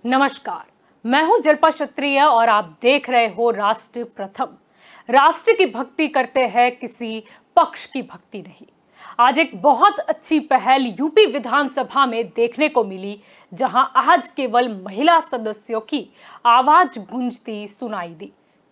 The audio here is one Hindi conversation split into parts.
नमस्कार, मैं हूं जल्पा क्षत्रिय और आप देख रहे हो राष्ट्र प्रथम। राष्ट्र की भक्ति करते हैं, किसी पक्ष की भक्ति नहीं। आज एक बहुत अच्छी पहल यूपी विधानसभा में देखने को मिली, जहां आज केवल महिला सदस्यों की आवाज गूंजती सुनाई दी।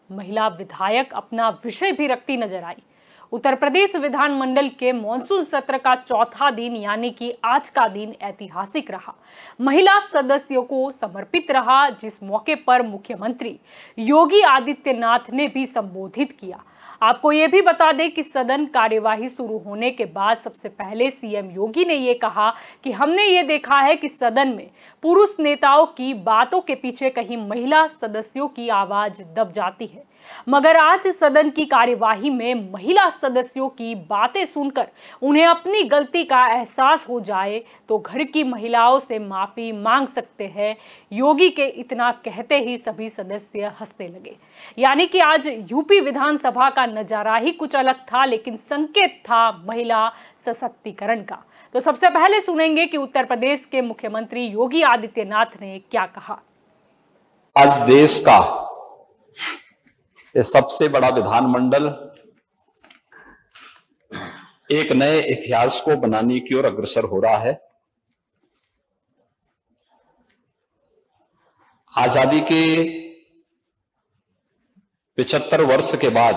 महिला विधायक अपना विषय भी रखती नजर आई। उत्तर प्रदेश विधानमंडल के मॉनसून सत्र का चौथा दिन यानी कि आज का दिन ऐतिहासिक रहा, महिला सदस्यों को समर्पित रहा, जिस मौके पर मुख्यमंत्री योगी आदित्यनाथ ने भी संबोधित किया। आपको ये भी बता दें कि सदन कार्यवाही शुरू होने के बाद सबसे पहले सीएम योगी ने ये कहा कि हमने ये देखा है कि सदन में पुरुष नेताओं की बातों के पीछे कहीं महिला सदस्यों की आवाज दब जाती है, मगर आज सदन की कार्यवाही में महिला सदस्यों की बातें सुनकर उन्हें अपनी गलती का एहसास हो जाए तो घर की महिलाओं से माफी मांग सकते हैं। योगी के इतना कहते ही सभी सदस्य हंसने लगे। यानी कि आज यूपी विधानसभा का नजारा ही कुछ अलग था, लेकिन संकेत था महिला सशक्तिकरण का। तो सबसे पहले सुनेंगे कि उत्तर प्रदेश के मुख्यमंत्री योगी आदित्यनाथ ने क्या कहा। आज देश का ये सबसे बड़ा विधानमंडल एक नए इतिहास को बनाने की ओर अग्रसर हो रहा है। आजादी के 75 वर्ष के बाद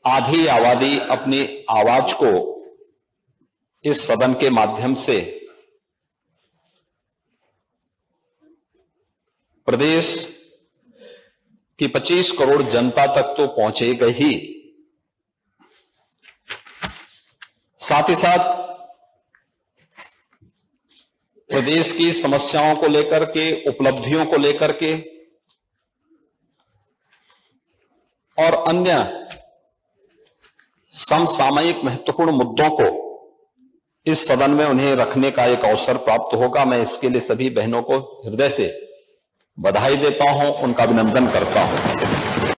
आधी आबादी अपनी आवाज को इस सदन के माध्यम से प्रदेश कि 25 करोड़ जनता तक तो पहुंचेगा ही, साथ ही साथ प्रदेश की समस्याओं को लेकर के, उपलब्धियों को लेकर के और अन्य समसामयिक महत्वपूर्ण मुद्दों को इस सदन में उन्हें रखने का एक अवसर प्राप्त होगा। मैं इसके लिए सभी बहनों को हृदय से बधाई देता हूं, उनका अभिनंदन करता हूं।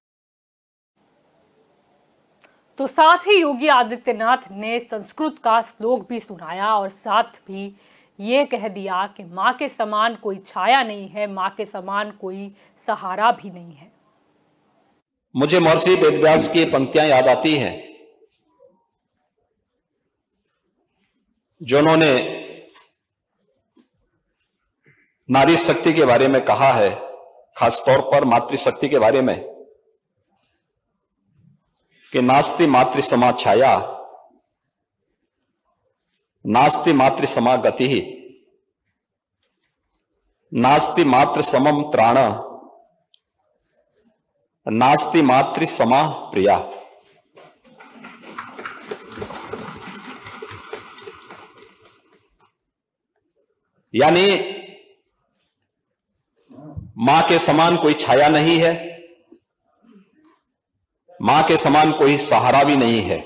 तो साथ ही योगी आदित्यनाथ ने संस्कृत का श्लोक भी सुनाया और साथ भी ये कह दिया कि मां के समान कोई छाया नहीं है, मां के समान कोई सहारा भी नहीं है। मुझे महर्षि वेदव्यास की पंक्तियां याद आती हैं, जो उन्होंने नारी शक्ति के बारे में कहा है, खासतौर पर मातृशक्ति के बारे में, कि नास्ति मातृ समा छाया, नास्ति मातृ समा गति, नास्ति मातृ समम त्राण, नास्ति मातृ समा प्रिया। यानी मां के समान कोई छाया नहीं है, मां के समान कोई सहारा भी नहीं है,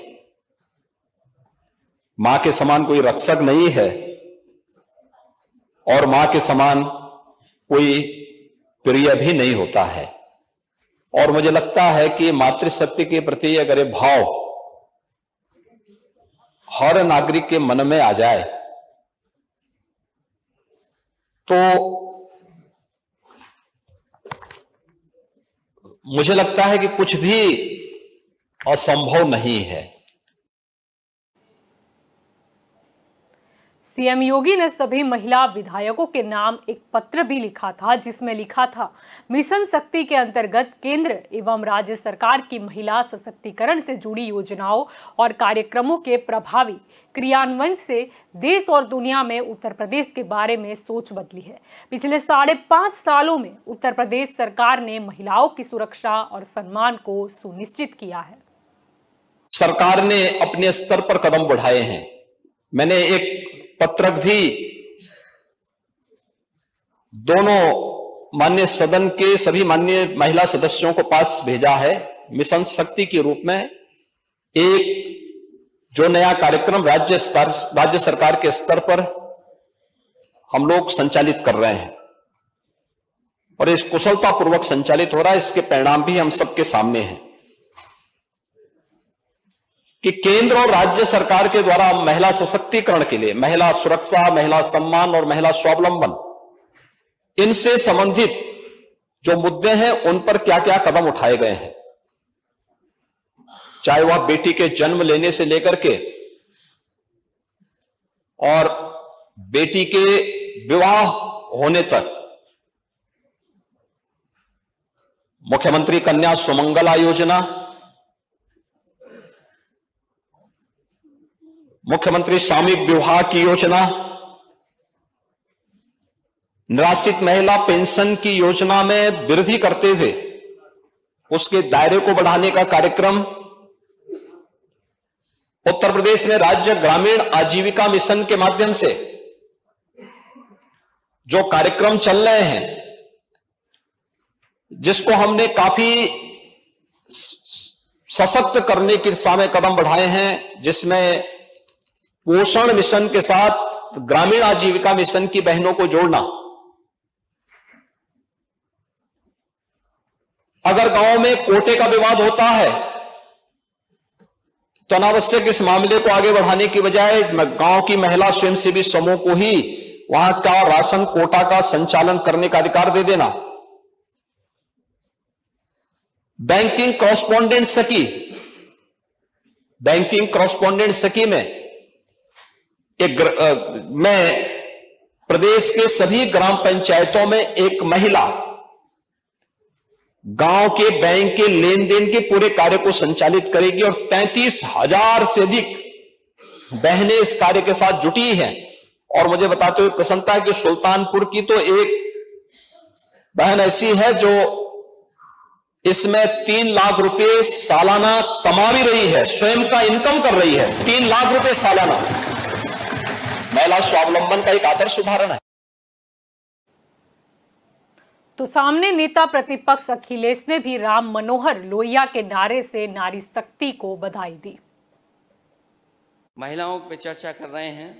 मां के समान कोई रक्षक नहीं है और मां के समान कोई प्रिय भी नहीं होता है। और मुझे लगता है कि मातृशक्ति के प्रति अगर ये भाव हर नागरिक के मन में आ जाए तो मुझे लगता है कि कुछ भी असंभव नहीं है। सीएम योगी ने सभी महिला विधायकों के नाम एक पत्र भी लिखा था, जिसमें लिखा था, मिशन शक्ति के अंतर्गत केंद्र एवं राज्य सरकार की महिला सशक्तिकरण से जुड़ी योजनाओं और कार्यक्रमों के प्रभावी क्रियान्वयन से देश और दुनिया में उत्तर प्रदेश के बारे में सोच बदली है। पिछले 5.5 सालों में उत्तर प्रदेश सरकार ने महिलाओं की सुरक्षा और सम्मान को सुनिश्चित किया है। सरकार ने अपने स्तर पर कदम बढ़ाए हैं। मैंने एक पत्रक भी दोनों माननीय सदन के सभी माननीय महिला सदस्यों को पास भेजा है। मिशन शक्ति के रूप में एक जो नया कार्यक्रम राज्य सरकार के स्तर पर हम लोग संचालित कर रहे हैं और इस कुशलतापूर्वक संचालित हो रहा है, इसके परिणाम भी हम सबके सामने हैं कि केंद्र और राज्य सरकार के द्वारा महिला सशक्तिकरण के लिए, महिला सुरक्षा, महिला सम्मान और महिला स्वावलंबन इनसे संबंधित जो मुद्दे हैं उन पर क्या क्या कदम उठाए गए हैं, चाहे वह बेटी के जन्म लेने से लेकर के और बेटी के विवाह होने तक, मुख्यमंत्री कन्या सुमंगला योजना, मुख्यमंत्री सामूहिक विवाह की योजना, निराश्रित महिला पेंशन की योजना में वृद्धि करते हुए उसके दायरे को बढ़ाने का कार्यक्रम, उत्तर प्रदेश में राज्य ग्रामीण आजीविका मिशन के माध्यम से जो कार्यक्रम चल रहे हैं, जिसको हमने काफी सशक्त करने की दिशा में कदम बढ़ाए हैं, जिसमें पोषण मिशन के साथ ग्रामीण आजीविका मिशन की बहनों को जोड़ना। अगर गांव में कोटे का विवाद होता है तो अनावश्यक इस मामले को आगे बढ़ाने की बजाय गांव की महिला स्वयंसेवी समूह को ही वहां का राशन कोटा का संचालन करने का अधिकार दे देना। बैंकिंग कॉरस्पॉन्डेंट सखी, बैंकिंग कॉरस्पॉन्डेंट सखी में मैं प्रदेश के सभी ग्राम पंचायतों में एक महिला गांव के बैंक के लेन देन के पूरे कार्य को संचालित करेगी और 33,000 से अधिक बहनें इस कार्य के साथ जुटी हैं। और मुझे बताते हुए प्रसन्नता है कि सुल्तानपुर की तो एक बहन ऐसी है जो इसमें 3 लाख रुपए सालाना कमा भी रही है, स्वयं का इनकम कर रही है। 3 लाख रुपए सालाना। महिला स्वावलंबन का एक आदर्श उदाहरण है। तो सामने नेता प्रतिपक्ष अखिलेश ने भी राम मनोहर लोहिया के नारे से नारी शक्ति को बधाई दी। महिलाओं पे चर्चा कर रहे हैं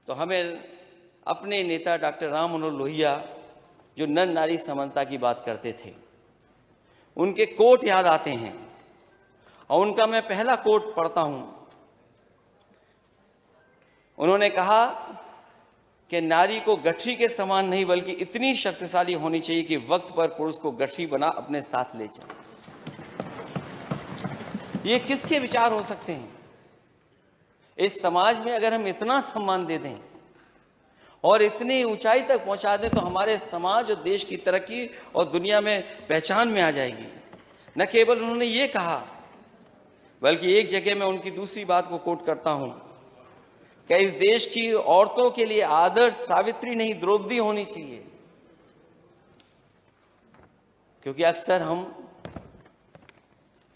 तो हमें अपने नेता डॉक्टर राम मनोहर लोहिया जो नर नारी समानता की बात करते थे, उनके कोट याद आते हैं और उनका मैं पहला कोट पढ़ता हूं। उन्होंने कहा कि नारी को गठरी के समान नहीं बल्कि इतनी शक्तिशाली होनी चाहिए कि वक्त पर पुरुष को गठरी बना अपने साथ ले जाए। ये किसके विचार हो सकते हैं? इस समाज में अगर हम इतना सम्मान दे दें और इतनी ऊंचाई तक पहुंचा दें तो हमारे समाज और देश की तरक्की और दुनिया में पहचान में आ जाएगी। न केवल उन्होंने ये कहा बल्कि एक जगह मैं उनकी दूसरी बात को कोट करता हूं कि इस देश की औरतों के लिए आदर्श सावित्री नहीं द्रौपदी होनी चाहिए, क्योंकि अक्सर हम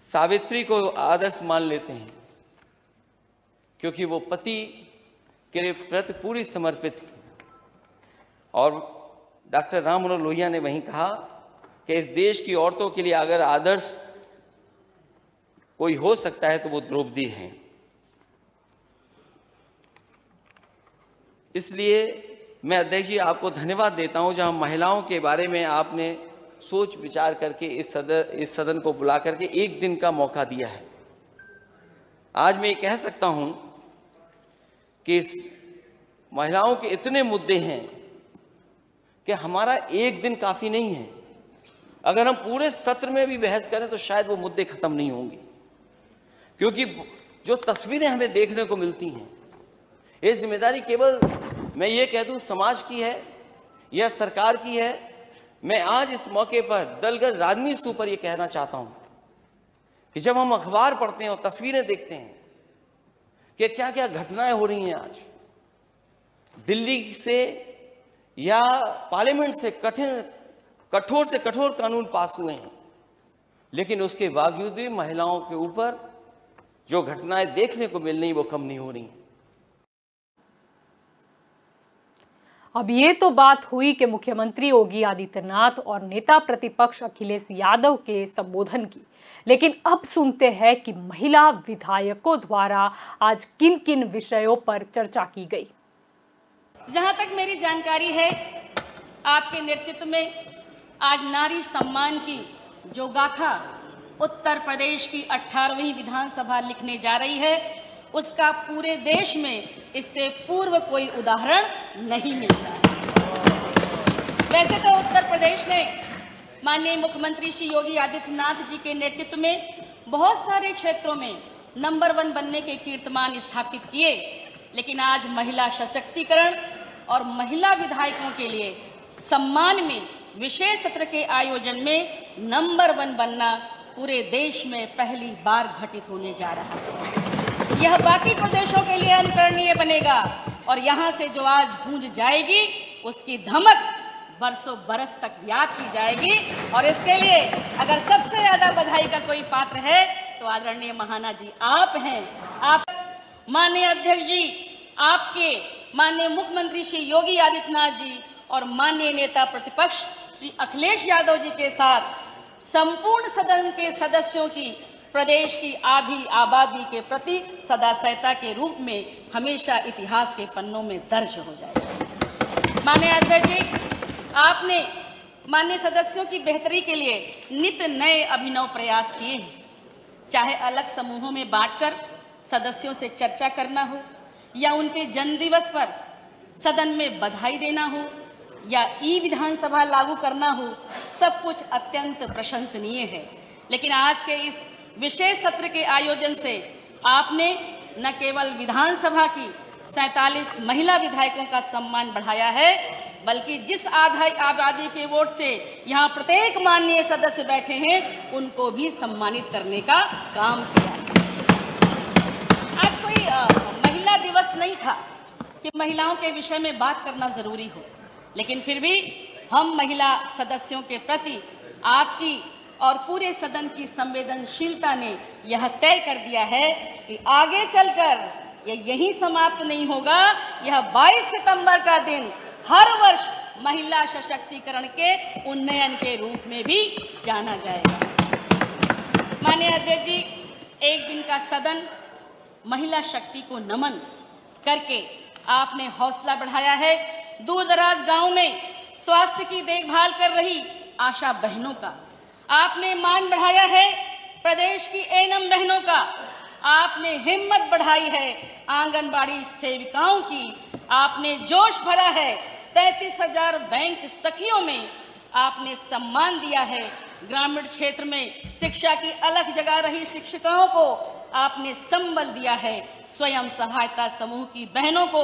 सावित्री को आदर्श मान लेते हैं क्योंकि वो पति के प्रति पूरी समर्पित थी। और डॉक्टर राम मनोहर लोहिया ने वहीं कहा कि इस देश की औरतों के लिए अगर आदर्श कोई हो सकता है तो वो द्रौपदी हैं। इसलिए मैं अध्यक्ष जी आपको धन्यवाद देता हूं जहां महिलाओं के बारे में आपने सोच विचार करके इस सदन को बुला करके एक दिन का मौका दिया है। आज मैं ये कह सकता हूं कि इस महिलाओं के इतने मुद्दे हैं कि हमारा एक दिन काफ़ी नहीं है। अगर हम पूरे सत्र में भी बहस करें तो शायद वो मुद्दे खत्म नहीं होंगे, क्योंकि जो तस्वीरें हमें देखने को मिलती हैं, ये जिम्मेदारी केवल मैं ये कह दूं समाज की है या सरकार की है। मैं आज इस मौके पर दलगत राजनीति के ऊपर ये कहना चाहता हूं कि जब हम अखबार पढ़ते हैं और तस्वीरें देखते हैं कि क्या क्या घटनाएं हो रही हैं आज दिल्ली से या पार्लियामेंट से कठोर से कठोर कानून पास हुए हैं, लेकिन उसके बावजूद भी महिलाओं के ऊपर जो घटनाएं देखने को मिल रही वो कम नहीं हो रही हैं। अब ये तो बात हुई कि मुख्यमंत्री योगी आदित्यनाथ और नेता प्रतिपक्ष अखिलेश यादव के संबोधन की, लेकिन अब सुनते हैं कि महिला विधायकों द्वारा आज किन किन विषयों पर चर्चा की गई। जहां तक मेरी जानकारी है, आपके नेतृत्व में आज नारी सम्मान की जो गाथा उत्तर प्रदेश की 18वीं विधानसभा लिखने जा रही है, उसका पूरे देश में इससे पूर्व कोई उदाहरण नहीं मिलता है। वैसे तो उत्तर प्रदेश ने माननीय मुख्यमंत्री श्री योगी आदित्यनाथ जी के नेतृत्व में बहुत सारे क्षेत्रों में नंबर 1 बनने के कीर्तिमान स्थापित किए, लेकिन आज महिला सशक्तिकरण और महिला विधायकों के लिए सम्मान में विशेष सत्र के आयोजन में नंबर 1 बनना पूरे देश में पहली बार घटित होने जा रहा है। यह बाकी प्रदेशों के लिए अनुकरणीय बनेगा और यहाँ से जो आज गूंज जाएगी उसकी धमक बरसों बरस तक याद की जाएगी। और इसके लिए अगर सबसे ज्यादा बधाई का कोई पात्र है तो आदरणीय महाना जी आप हैं। आप माननीय अध्यक्ष जी, आपके माननीय मुख्यमंत्री श्री योगी आदित्यनाथ जी और माननीय नेता प्रतिपक्ष श्री अखिलेश यादव जी के साथ संपूर्ण सदन के सदस्यों की प्रदेश की आधी आबादी के प्रति सदास्यता के रूप में हमेशा इतिहास के पन्नों में दर्ज हो जाएगा। माननीय अध्यक्ष जी, आपने माननीय सदस्यों की बेहतरी के लिए नित नए अभिनव प्रयास किए हैं, चाहे अलग समूहों में बांटकर सदस्यों से चर्चा करना हो या उनके जन्मदिवस पर सदन में बधाई देना हो या विधानसभा लागू करना हो, सब कुछ अत्यंत प्रशंसनीय है। लेकिन आज के इस विशेष सत्र के आयोजन से आपने न केवल विधानसभा की 47 महिला विधायकों का सम्मान बढ़ाया है, बल्कि जिस आबादी के वोट से यहाँ प्रत्येक माननीय सदस्य बैठे हैं उनको भी सम्मानित करने का काम किया है। आज कोई महिला दिवस नहीं था कि महिलाओं के विषय में बात करना जरूरी हो, लेकिन फिर भी हम महिला सदस्यों के प्रति आपकी और पूरे सदन की संवेदनशीलता ने यह तय कर दिया है कि आगे चलकर यह यहीं समाप्त नहीं होगा। यह 22 सितंबर का दिन हर वर्ष महिला सशक्तिकरण के उन्नयन के रूप में भी जाना जाएगा। माननीय अध्यक्ष जी, एक दिन का सदन महिला शक्ति को नमन करके आपने हौसला बढ़ाया है। दूर दराज गांव में स्वास्थ्य की देखभाल कर रही आशा बहनों का आपने मान बढ़ाया है। प्रदेश की एएनएम बहनों का आपने हिम्मत बढ़ाई है। आंगनबाड़ी सेविकाओं की आपने जोश भरा है। 33,000 बैंक सखियों में आपने सम्मान दिया है। ग्रामीण क्षेत्र में शिक्षा की अलग जगह रही शिक्षिकाओं को आपने संबल दिया है। स्वयं सहायता समूह की बहनों को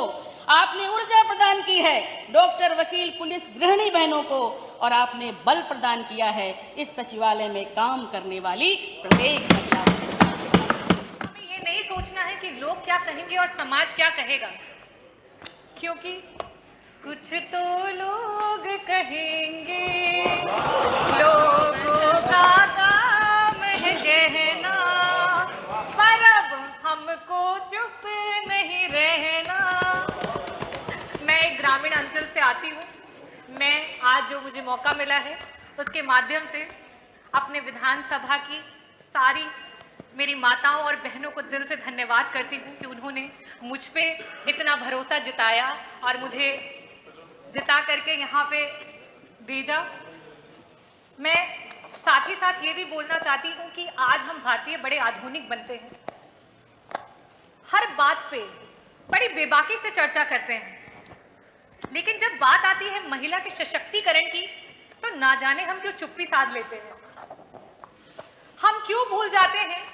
आपने ऊर्जा प्रदान की है। डॉक्टर, वकील, पुलिस, गृहिणी बहनों को और आपने बल प्रदान किया है इस सचिवालय में काम करने वाली प्रत्येक महिला को। हमें ये नहीं सोचना है कि लोग क्या कहेंगे और समाज क्या कहेगा, क्योंकि कुछ तो लोग कहेंगे, लोगों का काम है कहना, पर अब हमको चुप नहीं रहना। मैं एक ग्रामीण अंचल से आती हूँ। मैं आज जो मुझे मौका मिला है उसके माध्यम से अपने विधानसभा की सारी मेरी माताओं और बहनों को दिल से धन्यवाद करती हूँ कि उन्होंने मुझ पे इतना भरोसा जताया और मुझे जिता करके यहाँ पे भेजा। मैं साथ ही साथ ये भी बोलना चाहती हूँ कि आज हम भारतीय बड़े आधुनिक बनते हैं, हर बात पे बड़ी बेबाकी से चर्चा करते हैं, लेकिन जब बात आती है महिला के सशक्तिकरण की तो ना जाने हम क्यों चुप्पी साध लेते हैं। हम क्यों भूल जाते हैं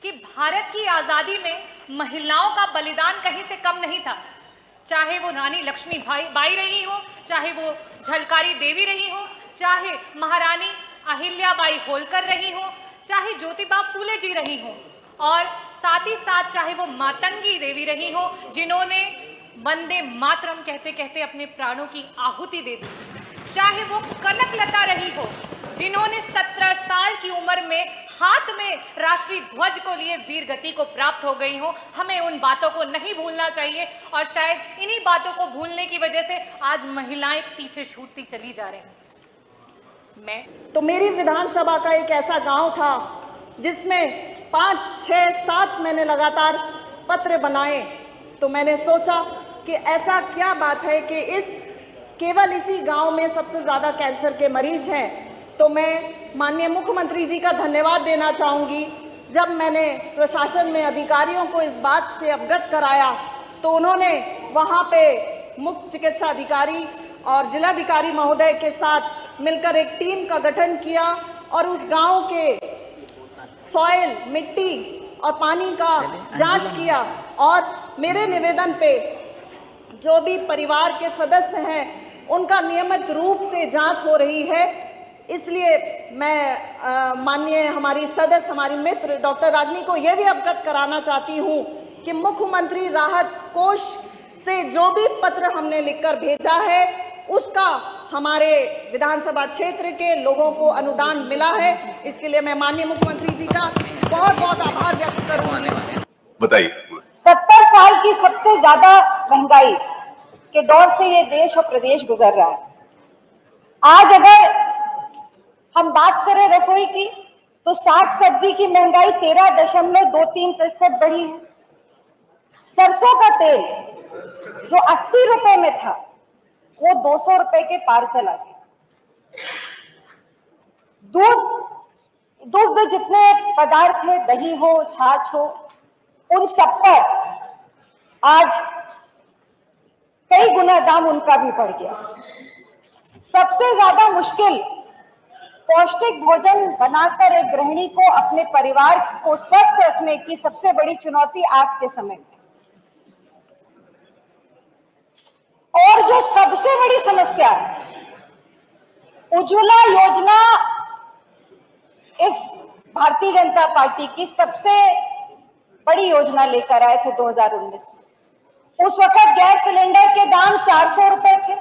कि भारत की आज़ादी में महिलाओं का बलिदान कहीं से कम नहीं था। चाहे वो रानी लक्ष्मीबाई रही हो, चाहे वो झलकारी देवी रही हो, चाहे महारानी अहिल्याबाई होलकर रही हो, चाहे ज्योतिबा फूले जी रही हो, और साथ ही साथ चाहे वो मातंगी देवी रही हो जिन्होंने वंदे मातरम कहते कहते अपने प्राणों की आहुति दे दी, चाहे वो कनकलता रही हो जिन्होंने 17 साल की उम्र में हाथ में राष्ट्रीय ध्वज को लिए वीर गति को प्राप्त हो गई हो। हमें उन बातों को नहीं भूलना चाहिए और शायद इन्हीं बातों को भूलने की वजह से आज महिलाएं पीछे छूटती चली जा रही हैं। तो मेरी विधानसभा का एक ऐसा गांव था जिसमें 5, 6, 7 मैंने लगातार पत्र बनाए, तो मैंने सोचा कि ऐसा क्या बात है कि केवल इसी गांव में सबसे ज़्यादा कैंसर के मरीज हैं। तो मैं माननीय मुख्यमंत्री जी का धन्यवाद देना चाहूँगी। जब मैंने प्रशासन में अधिकारियों को इस बात से अवगत कराया तो उन्होंने वहाँ पे मुख्य चिकित्सा अधिकारी और जिलाधिकारी महोदय के साथ मिलकर एक टीम का गठन किया और उस गांव के सॉइल, मिट्टी और पानी का जांच किया। और मेरे निवेदन पे जो भी परिवार के सदस्य हैं उनका नियमित रूप से जांच हो रही है। इसलिए मैं माननीय हमारी सदस्य, हमारी मित्र डॉक्टर रागिनी को यह भी अवगत कराना चाहती हूं कि मुख्यमंत्री राहत कोष से जो भी पत्र हमने लिखकर भेजा है उसका हमारे विधानसभा क्षेत्र के लोगों को अनुदान मिला है। इसके लिए मैं माननीय मुख्यमंत्री जी का बहुत बहुत आभार व्यक्त करूंगी। बताइए। 70 साल की सबसे ज्यादा महंगाई के दौर से ये देश और प्रदेश गुजर रहा है। आज अगर हम बात करें रसोई की तो साग सब्जी की महंगाई 13.23% बढ़ी है। सरसों का तेल जो 80 रुपए में था वो 200 रुपए के पार चला गया। दुग्ध जितने पदार्थ है, दही हो, छाछ हो, उन सब पर आज कई गुना दाम उनका भी बढ़ गया। सबसे ज्यादा मुश्किल पौष्टिक भोजन बनाकर एक गृहिणी को अपने परिवार को स्वस्थ रखने की सबसे बड़ी चुनौती आज के समय में। और जो सबसे बड़ी समस्या है, उज्ज्वला योजना इस भारतीय जनता पार्टी की सबसे बड़ी योजना लेकर आए थे 2019 में। उस वक्त गैस सिलेंडर के दाम 400 रुपए थे,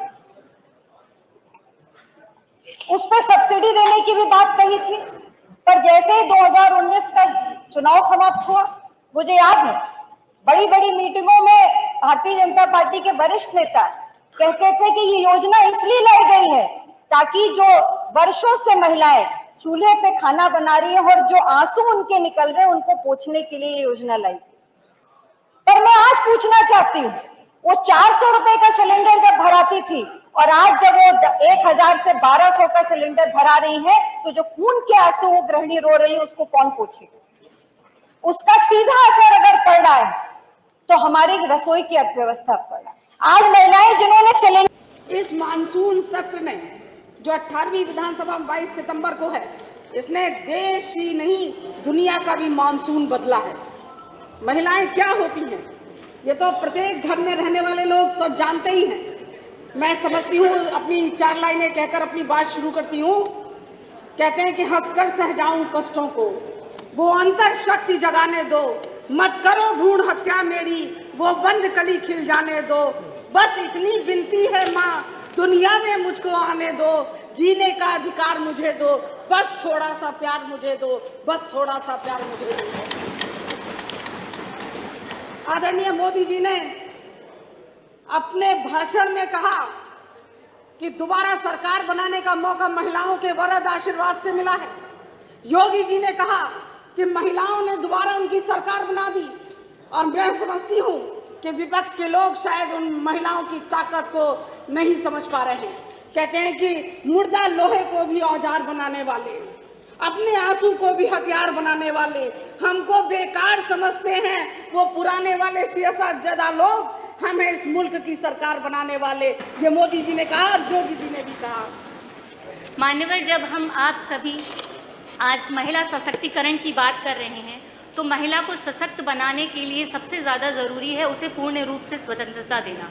उस पर सब्सिडी देने की भी बात कही थी। पर जैसे ही 2019 का चुनाव समाप्त हुआ, मुझे याद है बड़ी बड़ी मीटिंगों में भारतीय जनता पार्टी के वरिष्ठ नेता कहते थे कि ये योजना इसलिए लाई गई है ताकि जो वर्षों से महिलाएं चूल्हे पे खाना बना रही है और जो आंसू उनके निकल रहे हैं उनको पोंछने के लिए ये योजना लाई। पर मैं आज पूछना चाहती हूँ, वो 400 रुपए का सिलेंडर जब भराती थी और आज जब वो 1000 से 1200 का सिलेंडर भरा रही है, तो जो खून के आंसू वो गृहिणी रो रही है उसको कौन पूछे? उसका सीधा असर अगर पड़ रहा है तो हमारी रसोई की अर्थव्यवस्था पर पड़ रहा है। आज महिलाएं जिन्होंने सिलेंडर, इस मानसून सत्र ने जो 18वीं विधानसभा 22 सितंबर को है, इसने देश ही नहीं दुनिया का भी मानसून बदला है। महिलाएं क्या होती हैं ये तो प्रत्येक घर में रहने वाले लोग सब जानते ही हैं। मैं समझती हूँ, अपनी 4 लाइनें कहकर अपनी बात शुरू करती हूँ। कहते हैं कि हंसकर सह जाऊं कष्टों को, वो अंतर शक्ति जगाने दो, मत करो भ्रूण हत्या मेरी, वो बंद कली खिल जाने दो, बस इतनी विनती है माँ दुनिया में मुझको आने दो, जीने का अधिकार मुझे दो, बस थोड़ा सा प्यार मुझे दो, बस थोड़ा सा प्यार मुझे दो। आदरणीय मोदी जी ने अपने भाषण में कहा कि दोबारा सरकार बनाने का मौका महिलाओं के वरद आशीर्वाद से मिला है। योगी जी ने कहा कि महिलाओं ने दोबारा उनकी सरकार बना दी, और मैं समझती हूँ कि विपक्ष के लोग शायद उन महिलाओं की ताकत को नहीं समझ पा रहे हैं। कहते हैं कि मुर्दा लोहे को भी औजार बनाने वाले, अपने आंसू को भी हथियार बनाने वाले हमको बेकार समझते हैं, वो पुराने वाले सियासतज़दा लोग हमें इस मुल्क की सरकार बनाने वाले। ये मोदी जी ने कहा और योगी जी ने भी कहा। मान्यवर, जब हम आप सभी आज महिला सशक्तिकरण की बात कर रहे हैं तो महिला को सशक्त बनाने के लिए सबसे ज़्यादा ज़रूरी है उसे पूर्ण रूप से स्वतंत्रता देना।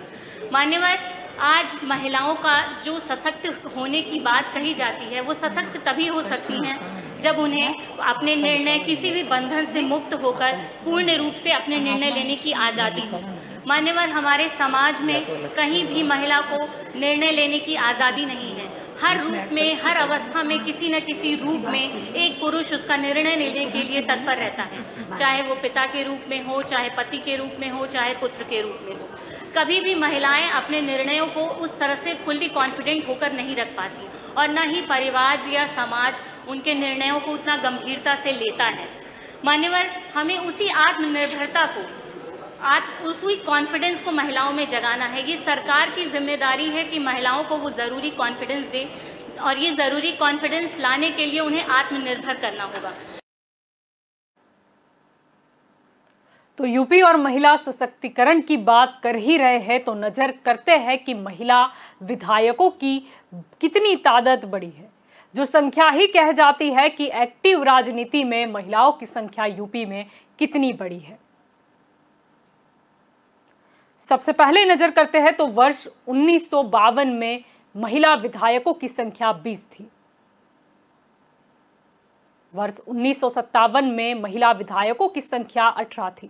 मान्यवर, आज महिलाओं का जो सशक्त होने की बात कही जाती है वो सशक्त तभी हो सकती हैं जब उन्हें अपने निर्णय किसी भी बंधन से मुक्त होकर पूर्ण रूप से अपने निर्णय लेने की आज़ादी हो। मान्यवर, हमारे समाज में कहीं भी महिला को निर्णय लेने की आज़ादी नहीं है। हर रूप में, हर अवस्था में किसी न किसी रूप में एक पुरुष उसका निर्णय लेने के लिए तत्पर रहता है, चाहे वो पिता के रूप में हो, चाहे पति के रूप में हो, चाहे पुत्र के रूप में हो। कभी भी महिलाएं अपने निर्णयों को उस तरह से फुल्ली कॉन्फिडेंट होकर नहीं रख पाती और न ही परिवार या समाज उनके निर्णयों को उतना गंभीरता से लेता है। मान्यवर, हमें उसी आत्मनिर्भरता को, उसी कॉन्फिडेंस को महिलाओं में जगाना है। ये सरकार की जिम्मेदारी है कि महिलाओं को वो ज़रूरी कॉन्फिडेंस दे और ये ज़रूरी कॉन्फिडेंस लाने के लिए उन्हें आत्मनिर्भर करना होगा। तो यूपी और महिला सशक्तिकरण की बात कर ही रहे हैं तो नजर करते हैं कि महिला विधायकों की कितनी तादाद बड़ी है। जो संख्या ही कह जाती है कि एक्टिव राजनीति में महिलाओं की संख्या यूपी में कितनी बड़ी है। सबसे पहले नजर करते हैं तो वर्ष 1952 में महिला विधायकों की संख्या 20 थी। वर्ष 1957 में महिला विधायकों की संख्या 18 थी।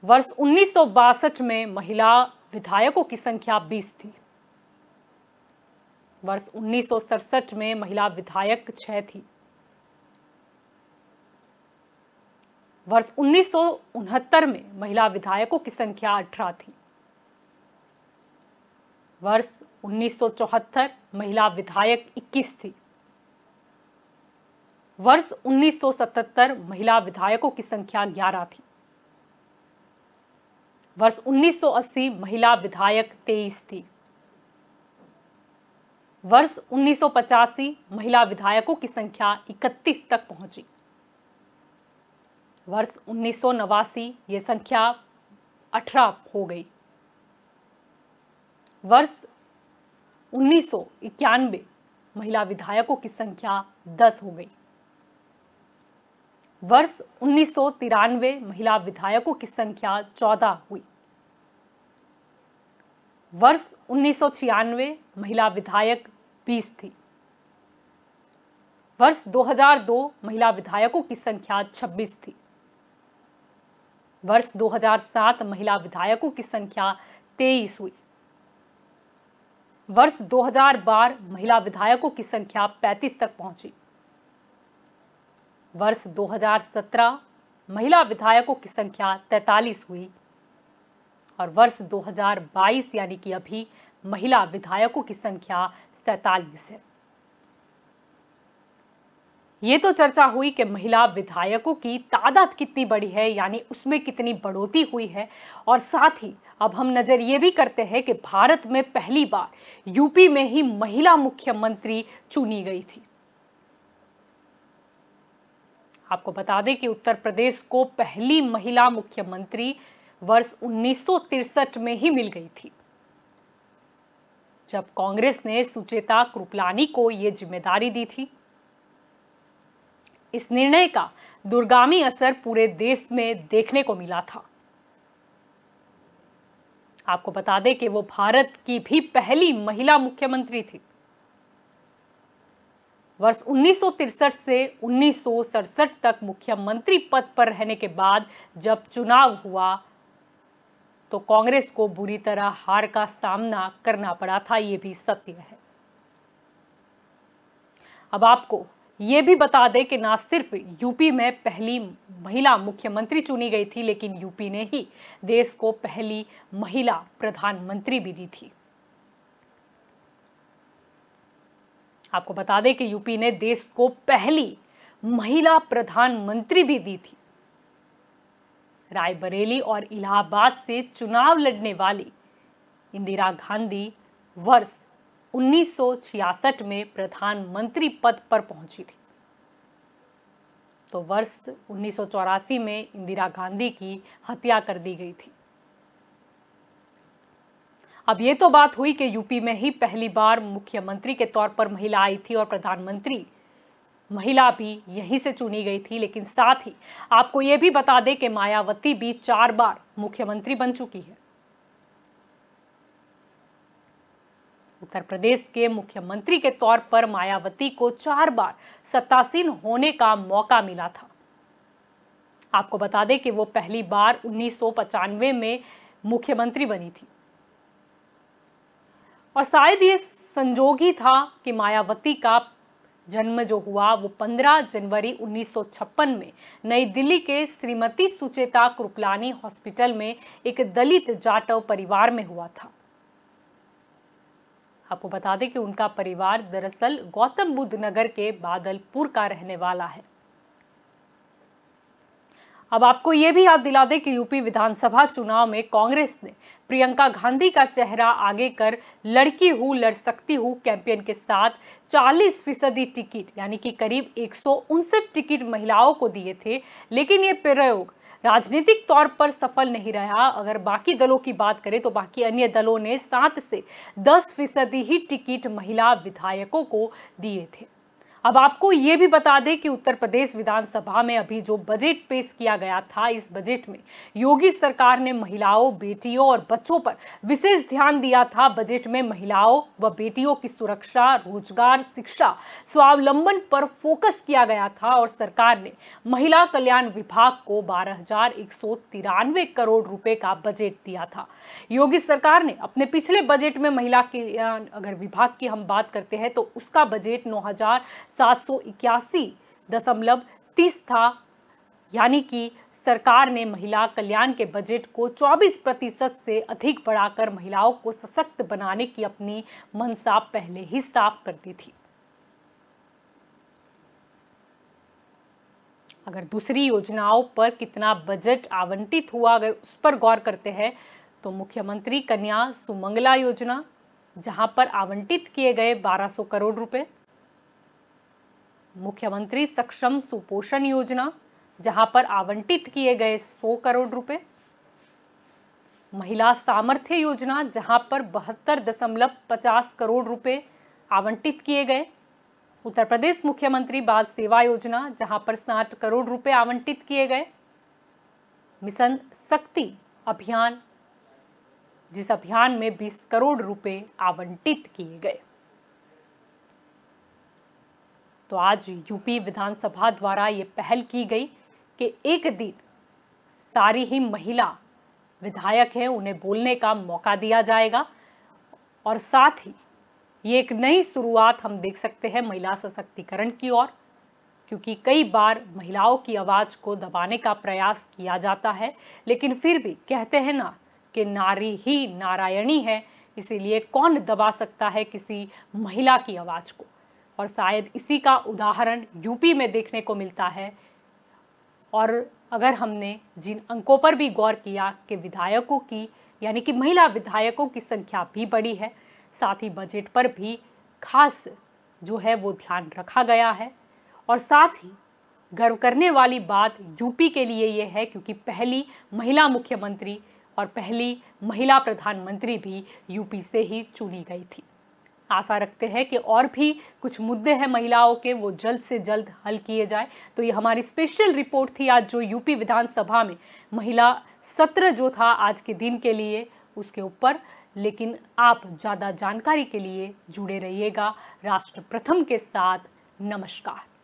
वर्ष 1962 में महिला विधायकों की संख्या 20 थी। वर्ष 1967 में महिला विधायक 6 थी। वर्ष 1969 में महिला विधायकों की संख्या 18 थी। वर्ष 1974 महिला विधायक 21 थी। वर्ष 1977 महिला विधायकों की संख्या 11 थी। वर्ष 1980 महिला विधायक 23 थी। वर्ष 1985 महिला विधायकों की संख्या 31 तक पहुंची। वर्ष 1989 ये संख्या 18 हो गई। वर्ष 1991 महिला विधायकों की संख्या 10 हो गई। वर्ष 1993 महिला विधायकों की संख्या 14 हुई। वर्ष 1996 महिला विधायक 20 थी। वर्ष 2002 महिला विधायकों की संख्या 26 थी। वर्ष 2007 महिला विधायकों की संख्या 23 हुई। वर्ष 2012 महिला विधायकों की संख्या 35 तक पहुंची। वर्ष 2017 महिला विधायकों की संख्या 43 हुई और वर्ष 2022 यानी कि अभी महिला विधायकों की संख्या 47 है। ये तो चर्चा हुई कि महिला विधायकों की तादाद कितनी बड़ी है, यानी उसमें कितनी बढ़ोतरी हुई है। और साथ ही अब हम नजर ये भी करते हैं कि भारत में पहली बार यूपी में ही महिला मुख्यमंत्री चुनी गई थी। आपको बता दें कि उत्तर प्रदेश को पहली महिला मुख्यमंत्री वर्ष 1963 में ही मिल गई थी, जब कांग्रेस ने सुचेता कृपलानी को यह जिम्मेदारी दी थी। इस निर्णय का दूरगामी असर पूरे देश में देखने को मिला था। आपको बता दें कि वो भारत की भी पहली महिला मुख्यमंत्री थी। वर्ष 1963 से 1967 तक मुख्यमंत्री पद पर रहने के बाद जब चुनाव हुआ तो कांग्रेस को बुरी तरह हार का सामना करना पड़ा था, ये भी सत्य है। अब आपको ये भी बता दें कि ना सिर्फ यूपी में पहली महिला मुख्यमंत्री चुनी गई थी, लेकिन यूपी ने ही देश को पहली महिला प्रधानमंत्री भी दी थी। आपको बता दें कि यूपी ने देश को पहली महिला प्रधानमंत्री भी दी थी। रायबरेली और इलाहाबाद से चुनाव लड़ने वाली इंदिरा गांधी वर्ष 1966 में प्रधानमंत्री पद पर पहुंची थी। तो वर्ष 1984 में इंदिरा गांधी की हत्या कर दी गई थी। अब ये तो बात हुई कि यूपी में ही पहली बार मुख्यमंत्री के तौर पर महिला आई थी और प्रधानमंत्री महिला भी यहीं से चुनी गई थी, लेकिन साथ ही आपको ये भी बता दें कि मायावती भी 4 बार मुख्यमंत्री बन चुकी है। उत्तर प्रदेश के मुख्यमंत्री के तौर पर मायावती को 4 बार सत्तासीन होने का मौका मिला था। आपको बता दें कि वो पहली बार 1995 में मुख्यमंत्री बनी थी और शायद ये संजोग ही था कि मायावती का जन्म जो हुआ वो 15 जनवरी 1956 में नई दिल्ली के श्रीमती सुचेता कृपलानी हॉस्पिटल में एक दलित जाटव परिवार में हुआ था। आपको बता दें कि उनका परिवार दरअसल गौतम बुद्ध नगर के बादलपुर का रहने वाला है। अब आपको ये भी याद दिला दें कि यूपी विधानसभा चुनाव में कांग्रेस ने प्रियंका गांधी का चेहरा आगे कर लड़की हूं लड़ सकती हूं कैंपेन के साथ 40% टिकट यानी कि करीब 159 टिकट महिलाओं को दिए थे। लेकिन ये प्रयोग राजनीतिक तौर पर सफल नहीं रहा। अगर बाकी दलों की बात करें तो बाकी अन्य दलों ने 7 से 10% ही टिकट महिला विधायकों को दिए थे। अब आपको ये भी बता दें कि उत्तर प्रदेश विधानसभा में अभी जो बजट पेश किया गया था, इस बजट में योगी सरकार ने महिलाओं, बेटियों और बच्चों पर विशेष ध्यान दिया था। बजट में महिलाओं व बेटियों की सुरक्षा, रोजगार, शिक्षा, स्वावलंबन पर फोकस किया गया था और सरकार ने महिला कल्याण विभाग को 12,193 करोड़ रुपए का बजट दिया था। योगी सरकार ने अपने पिछले बजट में महिला कल्याण अगर विभाग की हम बात करते हैं तो उसका बजट 9,781.30 था, यानी कि सरकार ने महिला कल्याण के बजट को 24% से अधिक बढ़ाकर महिलाओं को सशक्त बनाने की अपनी मंशा पहले ही साफ कर दी थी। अगर दूसरी योजनाओं पर कितना बजट आवंटित हुआ, अगर उस पर गौर करते हैं तो मुख्यमंत्री कन्या सुमंगला योजना, जहां पर आवंटित किए गए 1200 करोड़ रुपए, मुख्यमंत्री सक्षम सुपोषण योजना, जहां पर आवंटित किए गए 100 करोड़ रुपए, महिला सामर्थ्य योजना, जहां पर 72.50 करोड़ रुपए आवंटित किए गए, उत्तर प्रदेश मुख्यमंत्री बाल सेवा योजना, जहां पर 60 करोड़ रुपए आवंटित किए गए, मिशन शक्ति अभियान, जिस अभियान में 20 करोड़ रुपए आवंटित किए गए। तो आज यूपी विधानसभा द्वारा ये पहल की गई कि एक दिन सारी ही महिला विधायक हैं उन्हें बोलने का मौका दिया जाएगा और साथ ही ये एक नई शुरुआत हम देख सकते हैं महिला सशक्तिकरण की ओर, क्योंकि कई बार महिलाओं की आवाज़ को दबाने का प्रयास किया जाता है, लेकिन फिर भी कहते हैं ना कि नारी ही नारायणी है, इसीलिए कौन दबा सकता है किसी महिला की आवाज़ को। और शायद इसी का उदाहरण यूपी में देखने को मिलता है। और अगर हमने जिन अंकों पर भी गौर किया कि विधायकों की यानी कि महिला विधायकों की संख्या भी बढ़ी है, साथ ही बजट पर भी खास जो है वो ध्यान रखा गया है। और साथ ही गर्व करने वाली बात यूपी के लिए ये है क्योंकि पहली महिला मुख्यमंत्री और पहली महिला प्रधानमंत्री भी यूपी से ही चुनी गई थी। आशा रखते हैं कि और भी कुछ मुद्दे हैं महिलाओं के, वो जल्द से जल्द हल किए जाए। तो ये हमारी स्पेशल रिपोर्ट थी आज जो यूपी विधानसभा में महिला सत्र जो था आज के दिन के लिए उसके ऊपर। लेकिन आप ज़्यादा जानकारी के लिए जुड़े रहिएगा राष्ट्र प्रथम के साथ। नमस्कार।